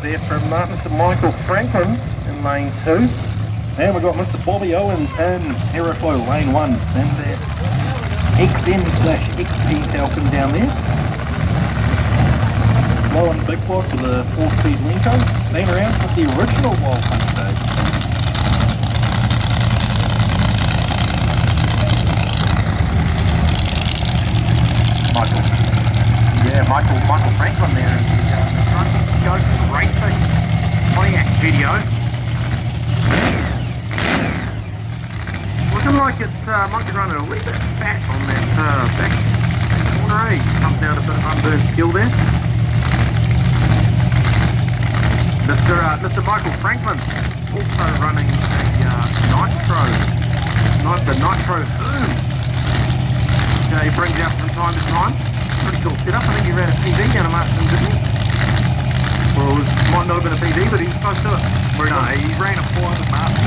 there from Mr. Michael Franklin in lane 2. And we've got Mr. Bobby Owens in Aeroflow lane 1. And that XM/XP Falcon down there. Low and big block with a 4-speed Nitro. Been around since the original Wildbunch days. Michael Franklin there is the front goat racing Pontiac GTO. Looking like it might be running a little bit fat on that back corner. He comes out a bit of unburned skill there. Mr. Michael Franklin also running the Nitro Boom. He brings out from time to time. Pretty cool setup. I think he ran a PD down at Marston, didn't he? Well, it might not have been a PD, but he was close to it. No, he ran a 400 Marston.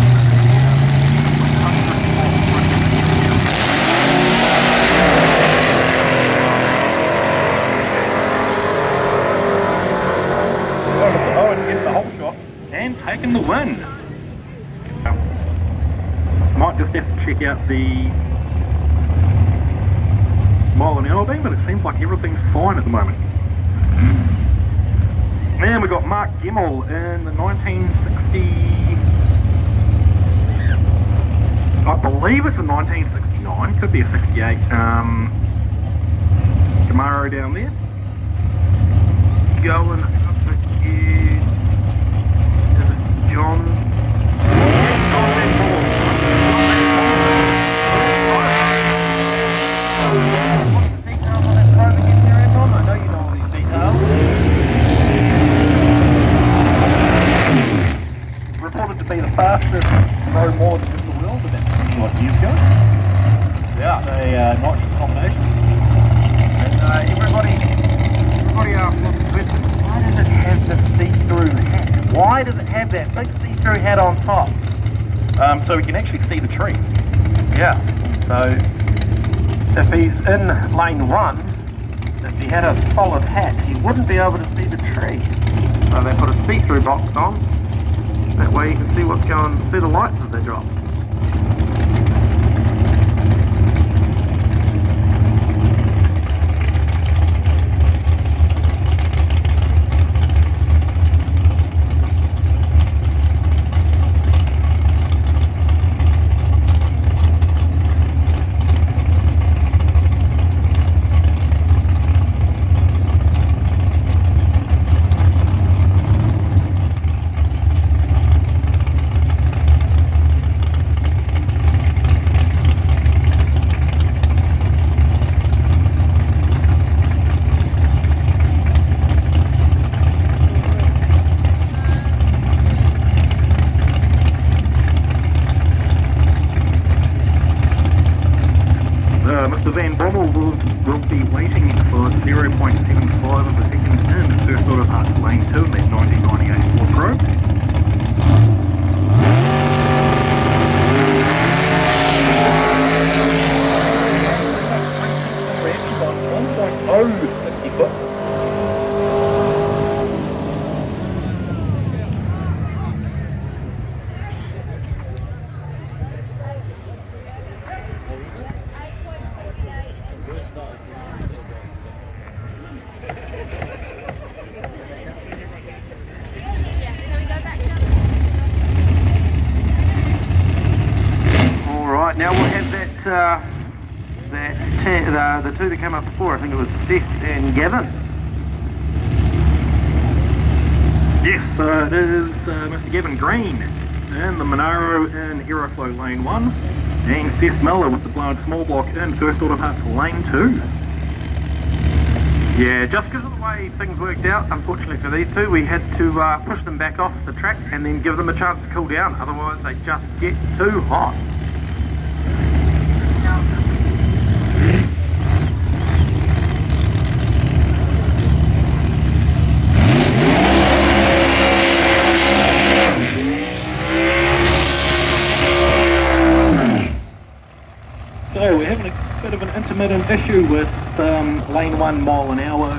Well, Mr. Owen getting the whole shot and taking the win. Might just have to check out the mile an hour beam, but it seems like everything's fine at the moment. And we got Mark Gemmell in the 1960, I believe it's a 1969, could be a 68 Camaro down there. Going up again, is it John? Reported to be the fastest road more than in the world about 20 years ago. Yeah, a Nitro combination. And everybody asks lots of questions. Why does it have the see-through hat? Why does it have that big see-through hat on top? So we can actually see the tree. Yeah. So if he's in lane 1, if he had a solid hat, he wouldn't be able to see the tree. So they put a see-through box on. That way you can see what's going, see the lights as they drop. Mr. Van Bommel will be waiting for 0.75 of a second in first order parts lane 2 in that 1998 Ford Pro. On 1.0 60 foot. Now we'll have the two that came up before. I think it was Seth and Gavin. Yes, it is Mr. Gavin Green in the Monaro in Aeroflow lane 1, and Seth Miller with the blown small block in first order parts lane 2. Yeah, just because of the way things worked out, unfortunately for these two, we had to push them back off the track and then give them a chance to cool down. Otherwise, they just get too hot. So we're having a bit of an intermittent issue with lane 1 mile an hour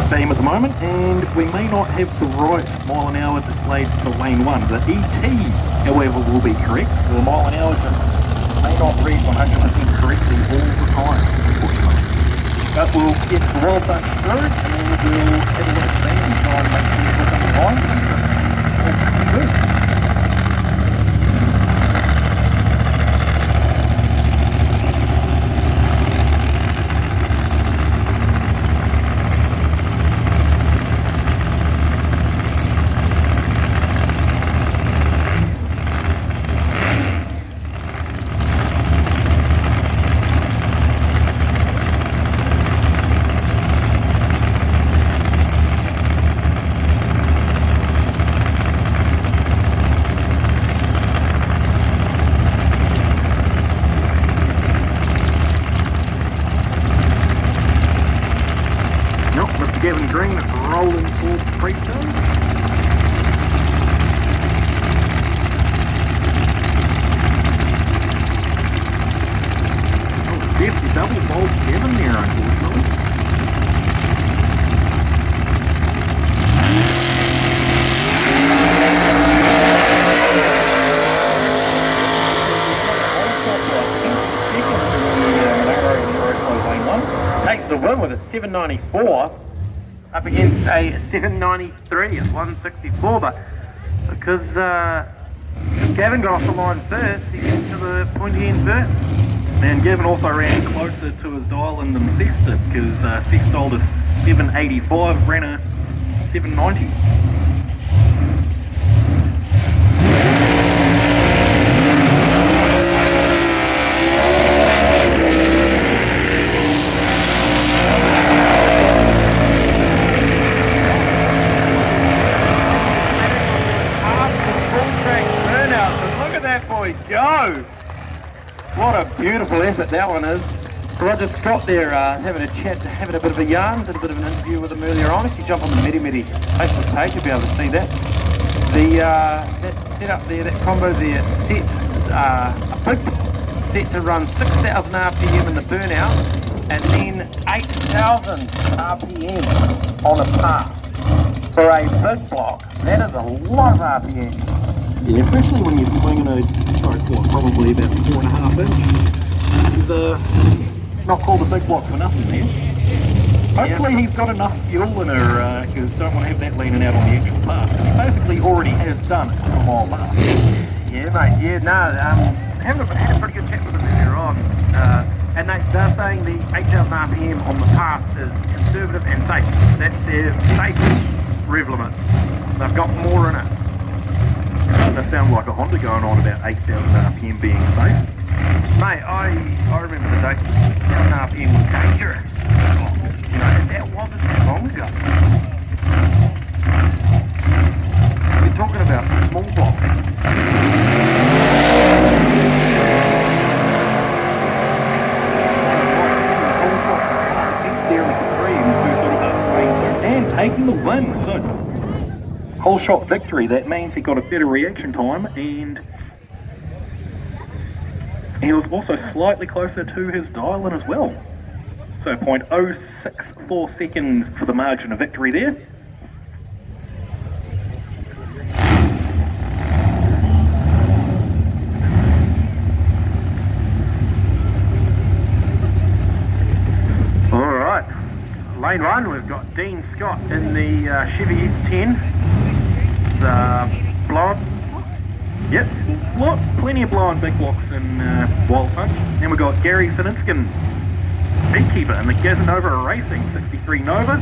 beam at the moment, and we may not have the right mile an hour displayed for lane 1. The ET, however, will be correct. The mile an hour just may not read 100% correctly all the time, unfortunately. But we'll get the Wildbunch through, and we'll have a look at the beam and try and make sure we're looking line. All pretty good. Kevin Green rolling towards the creek zone. Oh, Jeff, double fold Kevin there, unfortunately. Takes the win with a 794. Up against a 793 at 164, but because Gavin got off the line first, he went to the pointy end first. And Gavin also ran closer to his dial-in than Seth did, because Seth dialed a 785, ran a 790. Go! What a beautiful effort that one is. Roger Scott there having a chat, having a bit of a yarn, did a bit of an interview with him earlier on. If you jump on the meremere Facebook page, you'll be able to see that. That setup there, that combo there, set a big set to run 6,000 RPM in the burnout and then 8,000 RPM on a pass for a big block. That is a lot of RPM. Yeah, especially when you're swinging a probably about 4.5 inch. He's not called a big block for nothing there. Hopefully he's got enough fuel in her, because don't want to have that leaning out on the actual pass. He basically already has done a mile pass. Yeah, mate, yeah, no, had a pretty good chat with him earlier on. And they're saying the 8,000 RPM on the pass is conservative and safe. That's their safe rev limit. They've got more in it. That sounds like a Honda going on about 8,000 RPM being safe. Mate, I remember the day 8,000 RPM was dangerous. Oh, you know, that wasn't that long ago. We're talking about small blocks. And taking the win, so whole shot victory. That means he got a better reaction time, and he was also slightly closer to his dial-in as well. So 0.064 seconds for the margin of victory there. Alright, lane 1, we've got Dean Scott in the Chevy S10. Blowing, yep, plenty of blowing big blocks in Wildbunch. Then we've got Gary Sininskin, Beekeeper, in the Gaznova Racing 63 Nova.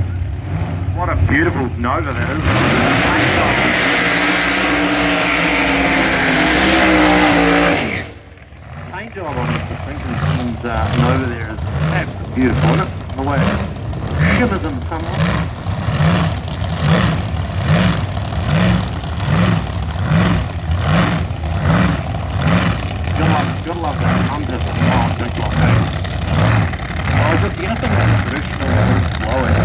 What a beautiful Nova that is. Paint job on Sininskin's Nova there is absolutely beautiful, isn't it? The way it shimmers in the sunlight. Gotta love that under big block. Oh, just anything that's traditional blowing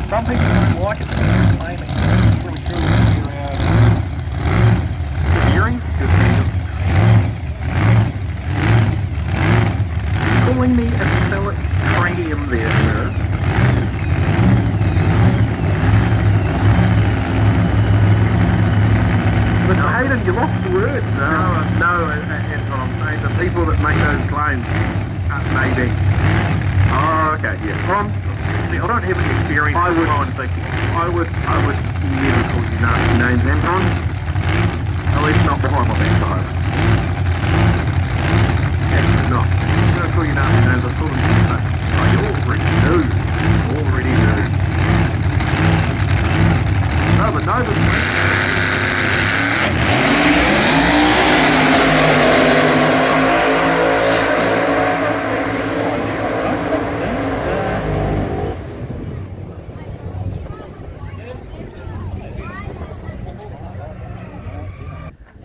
some people don't like it, it's really true around the earrings, because they're just telling me a metallic cranium there, sir? Mr. Hayden, you lost the words. No, that's what I'm saying. The people that make those claims, maybe. Oh, okay, yeah. See, I don't have any experience I would never call you nasty names, Anton. At least not behind my back, I hope. Actually not. I'm going to call you nasty names. I call them you already knew. Already knew. No, but no,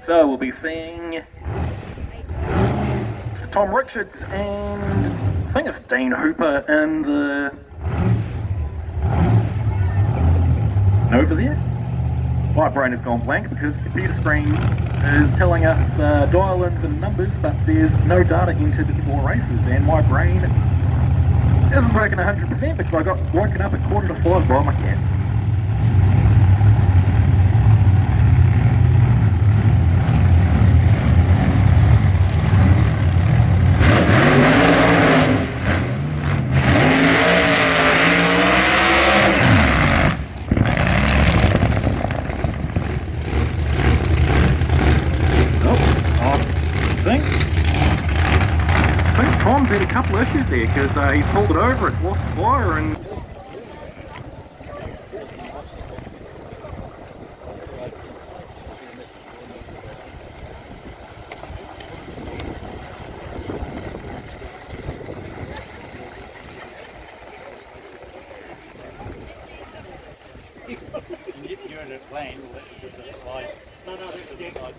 So we'll be seeing Tom Richards and I think it's Dean Hooper in the over there. My brain has gone blank because the computer screen is telling us dial-ins and numbers, but there's no data entered for races, and my brain isn't working 100% because I got woken up at 4:45 by my cat. Tom's had a couple of issues there because he's pulled it over, it's lost fire, and you're in a plane, or that's just a slide. No, that's a slide.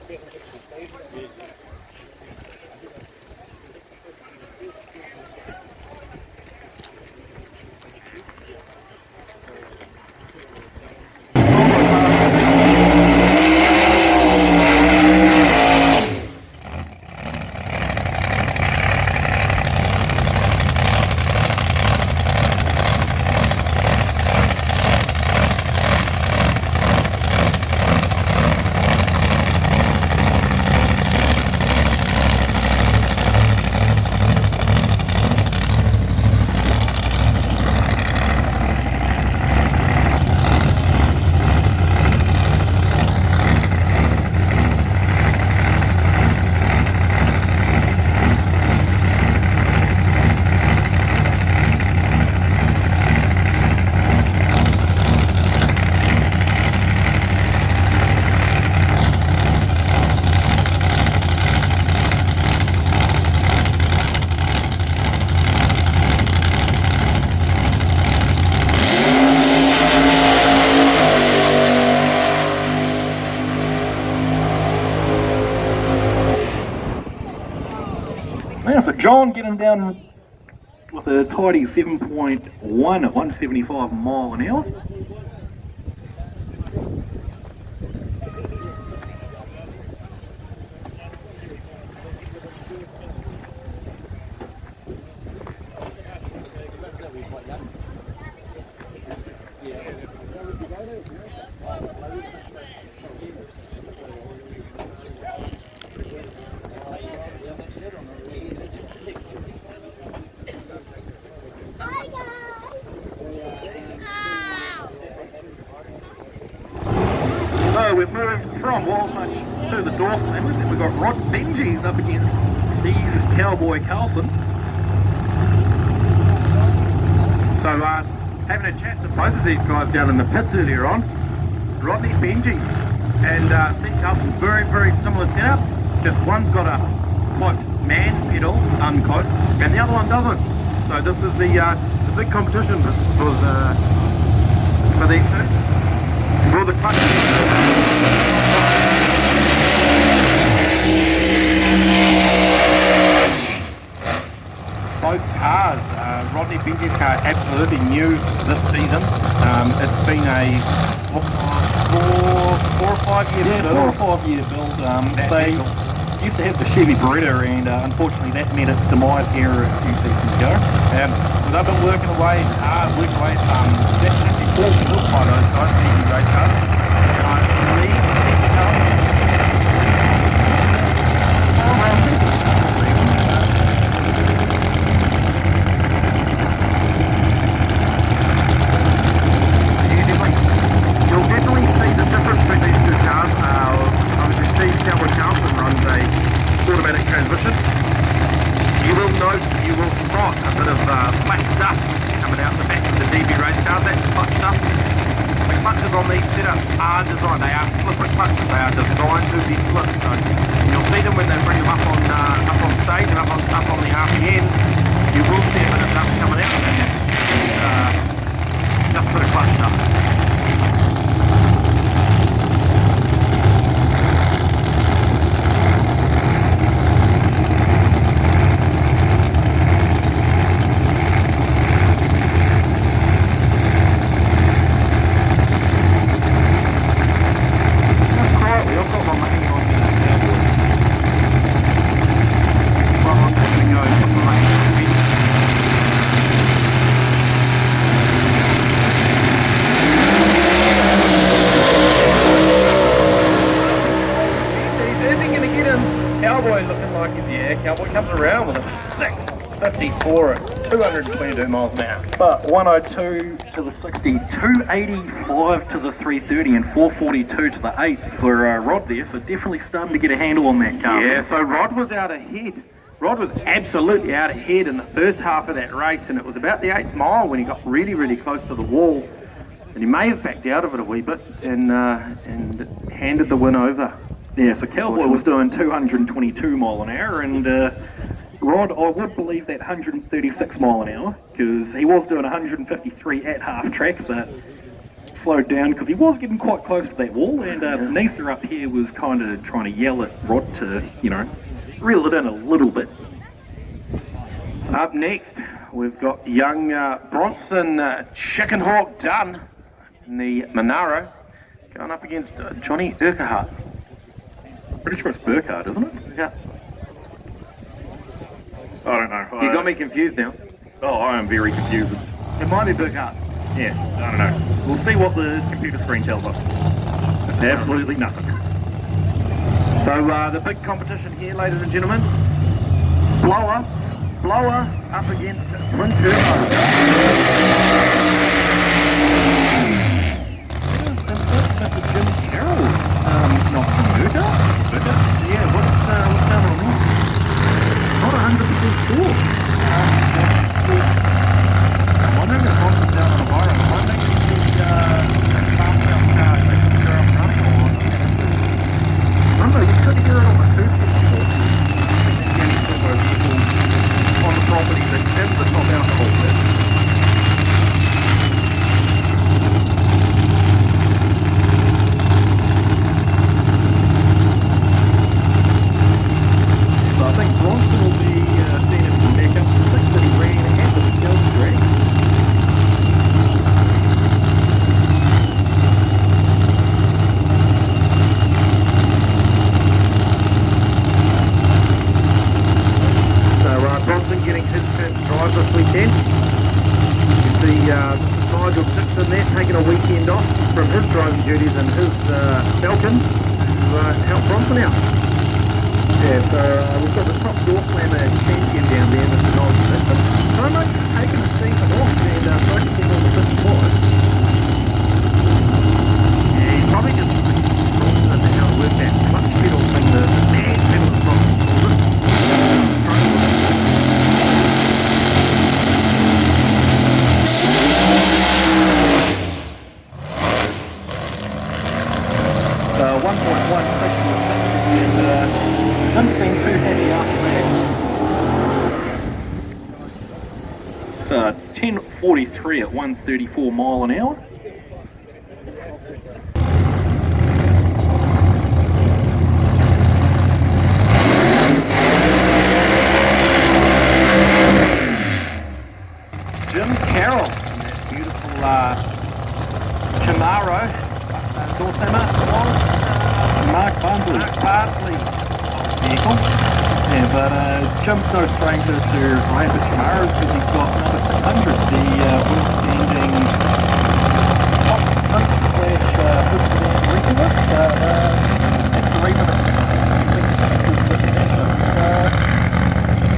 yeah, so John getting down with a tidy 7.1 at 175 mile an hour. So we've moved from Wildbunch to the doorslammers, and we've got Rod Benji's up against Steve Cowboy Carlson. So, having a chat to both of these guys down in the pits earlier on, Rodney Benji and Steve Carlson, very, very similar setup. Just one's got a quote man pedal, unquote, and the other one doesn't. So this is the big competition for these two. For the clutch. Both cars, Rodney Benji's car absolutely new this season. It's been a 4 or 5 year build. 4 or 5 year build. used to have the Chevy Beretta, and unfortunately that met its demise here a few seasons ago. But I've been working away hard, that 54 built by those guys, the race cars. And I believe you'll definitely see the difference between these two cars. Obviously Steve Calvin runs a automatic transmission. You will note, you will spot a bit of black stuff coming out the back of the DB race car. That's clutch stuff. The clutches on these setups are designed, they are slipper clutches, they are designed to be slipped. So you'll see them when they bring them up on stage and up on the RPN. You will see a bit of dust coming out. Just a bit of clutch stuff. Cowboy comes around with a 654 at 222 miles an hour. But 102 to the 60, 285 to the 330, and 442 to the 8 for Rod there. So definitely starting to get a handle on that car. Yeah, so Rod was out ahead. Rod was absolutely out ahead in the first half of that race, and it was about the 8th mile when he got really, really close to the wall. And he may have backed out of it a wee bit and handed the win over. Yeah, so Cowboy was doing 222 mile an hour, and Rod, I would believe that 136 mile an hour, because he was doing 153 at half track, but slowed down because he was getting quite close to that wall, and Nisa up here was kind of trying to yell at Rod to, you know, reel it in a little bit. Up next, we've got young Bronson Chicken Hawk Dunn in the Monaro, going up against Johnny Urquhart. Pretty sure it's Burkhardt, isn't it? Yeah. I don't know. You got me confused now. Oh, I am very confused. It might be Burkhardt. Yeah, I don't know. We'll see what the computer screen tells us. Absolutely nothing. So the big competition here, ladies and gentlemen. Blower up against Twin Turbo. Jim Carroll, not Burger? Yeah, what's down on this? Not 100% sure. I'm wondering if Bronson down on the wire. I'm wondering if he's fast out car, making sure I'm running or not. Remember, you could hear it on the acoustic before. Getting turbo vehicle on the property that Tim's the top alcohol pit. I think Bronson will be seeing him back up to 6 that he ran ahead with the skills ready. So Bronson getting his turn to drive this weekend. You see Nigel Dixon there taking a weekend off from his driving duties and his Falcon to help Bronson out. Yeah, so we've got the top doorslammer champion down there, Mr. Nigel Dixon. So much taking the season off and focusing on the 55. Yeah, he's probably just Bronson and how to work that clutch pedal thing, the mag pedal is Bronson calls it. 1.16 and doesn't seem too heavy after that. It's 10:43 at 134 mile an hour. Jim Carroll in that beautiful Camaro. Dorshammer. Mark Barnsley. Mark Barnsley. vehicle. Yeah, but Jim's no stranger to Rampage Camaros because he's got number 600, the world-standing top sprint slash hood sedan regular. That's the reason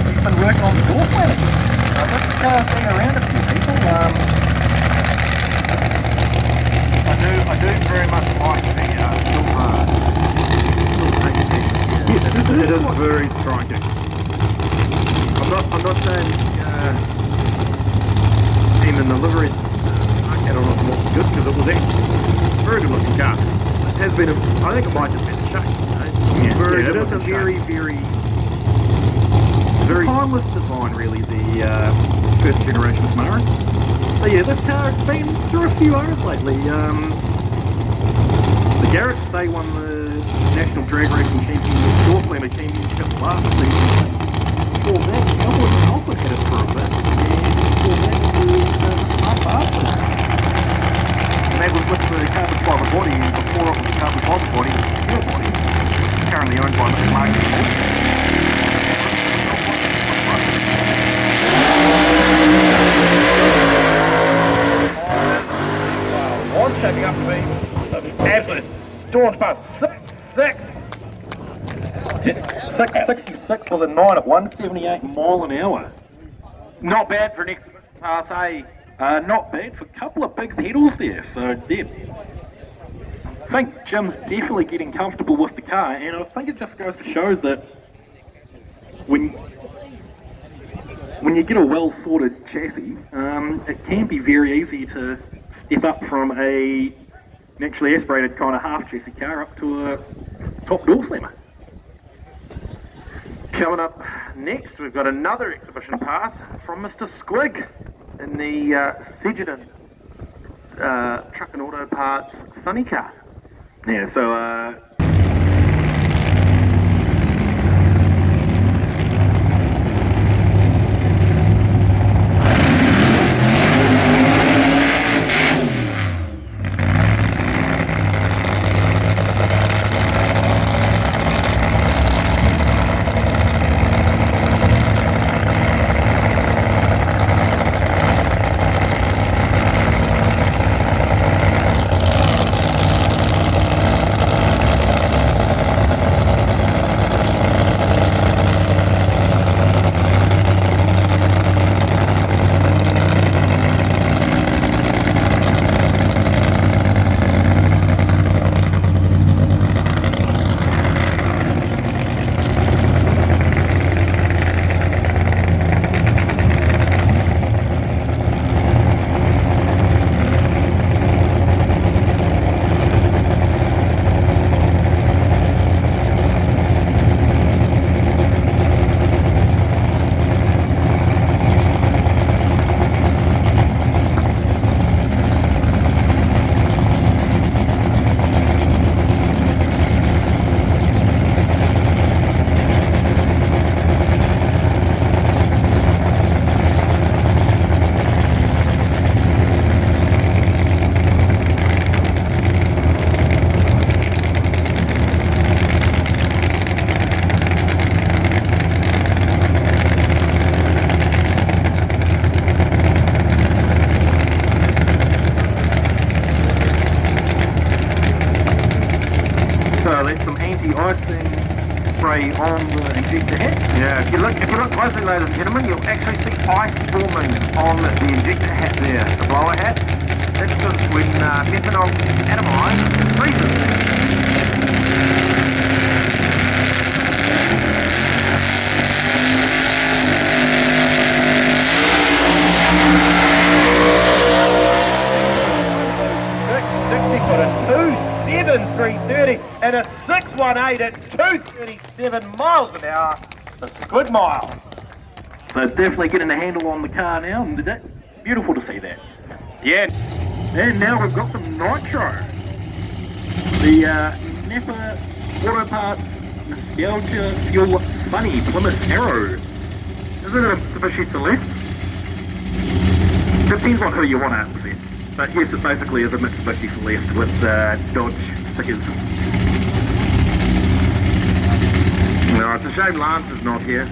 he's been working on the door planning. This car's been around a few people. I do very much like the it is very striking. I'm not saying even the livery I had on it wasn't good because it was actually a very good looking car. It has been I think it might just be the shape. It is a very timeless design really, the first generation of Camaro. So yeah, this car's been through a few owners lately. The Garretts, they won the National Drag Racing Championship, Door Slammer Championship last season. Before that, Cowboys also had it for a bit, and before that it was Mark Bartlett. And that was with the carbon fibre body, and before it was the carbon fibre body, it was the steel body, currently owned by Mr. Mark Bartlett. Was shaping up to be an absolute staunch bus. 666 with a 9 at 178 mile an hour. Not bad for an Class A. Not bad for a couple of big pedals there, so yeah. I think Jim's definitely getting comfortable with the car, and I think it just goes to show that when you get a well-sorted chassis, it can be very easy to step up from a naturally aspirated kind of half chassis car up to a top door slammer. Coming up next, we've got another exhibition pass from Mr. Squig in the Sedgeton Truck and Auto Parts funny car. Yeah, so that's some anti-icing spray on the injector head. Yeah, if you look closely, ladies and gentlemen, you'll actually see ice forming on the injector hat there, the blower hat. That's because when methanol atomized, it freezes. Got a 2.7 330 and a 618 at 237 miles an hour. That's good miles. So definitely getting a handle on the car now, and that's beautiful to see that. Yeah. And now we've got some Nitro. The Napa Auto Parts Nostalgia Fuel Funny Plymouth Arrow. Is it a Mitsubishi Celeste? Depends on who you want to upset. But yes, it basically is a Mitsubishi Celeste with Dodge stickers. Well, it's a shame Lance is not here.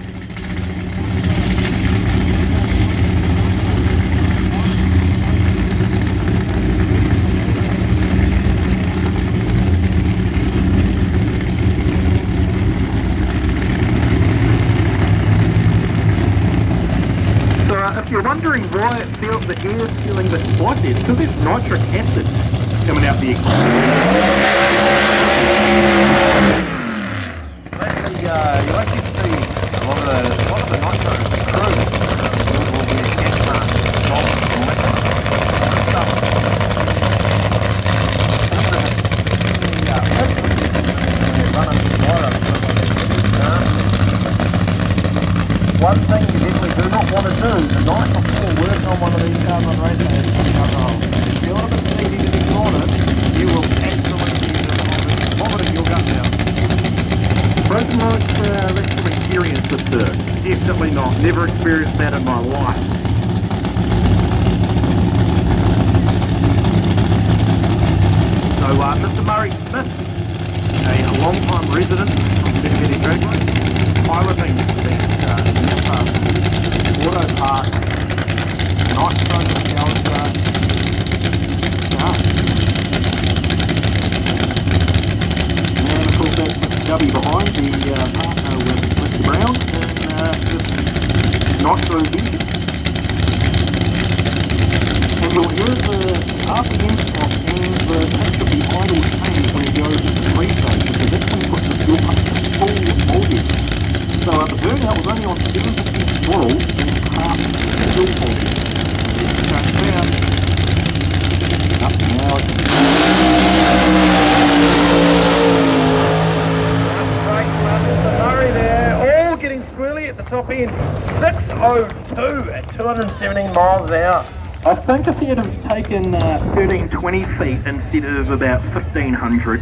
If you're wondering why the air is feeling a bit spicy, it's because there's nitric acid coming out the exhaust. You actually see a lot of the nitro crew will be gas mask, not liquid. One thing you definitely do not want to do the night before working on one of these cars on race days is alcohol. If you're a bit sneaky to get on it, you will absolutely be vomiting your guts out. Broken lights, that's from experience with dirt. Definitely not. Never experienced that in my life. So Mr. Murray Smith, a long-time resident of the Beneghetti Dragway, piloting the Auto Park, Nitro Nostalgia. And of course that's Mr. Gubby behind, the partner with Mr. Brown, and this Nitro Venture. And you'll hear the RPM stop and the pitch of the idle change when you go to the 3-stage, because that's when you put the fuel pump to full voltage. So the burnout was only on 7% throttle and half fuel voltage. So down. Up now. Great, Mr. Murray there, all getting squirrely at the top end. 602 at 217 miles an hour. I think if he had taken 1320 feet instead of about 1500,